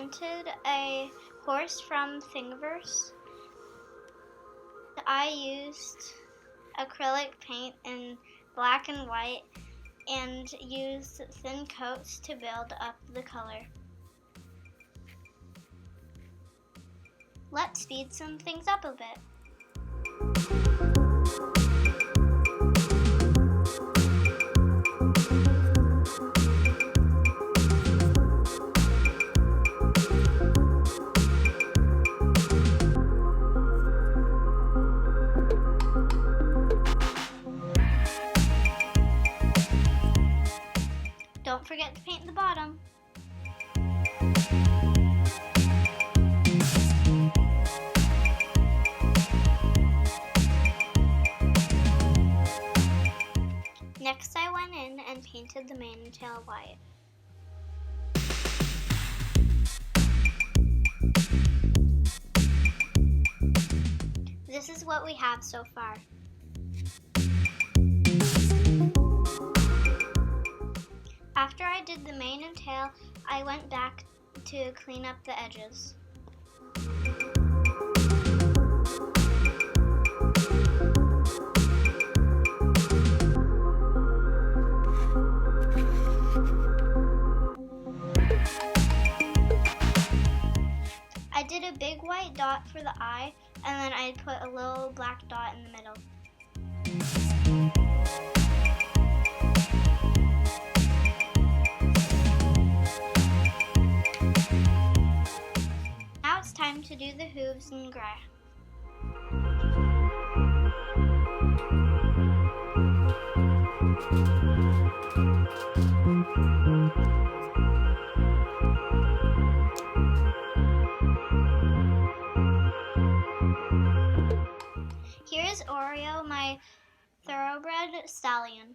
printed a horse from Thingaverse. I used acrylic paint in black and white and used thin coats to build up the color. Let's speed some things up a bit. Don't forget to paint the bottom. Next, I went in and painted the mane and tail white. This is what we have so far. After I did the mane and tail, I went back to clean up the edges. I did a big white dot for the eye, and then I put a little black dot in the middle. Now it's time to do the hooves in gray. Here is Oreo, my thoroughbred stallion.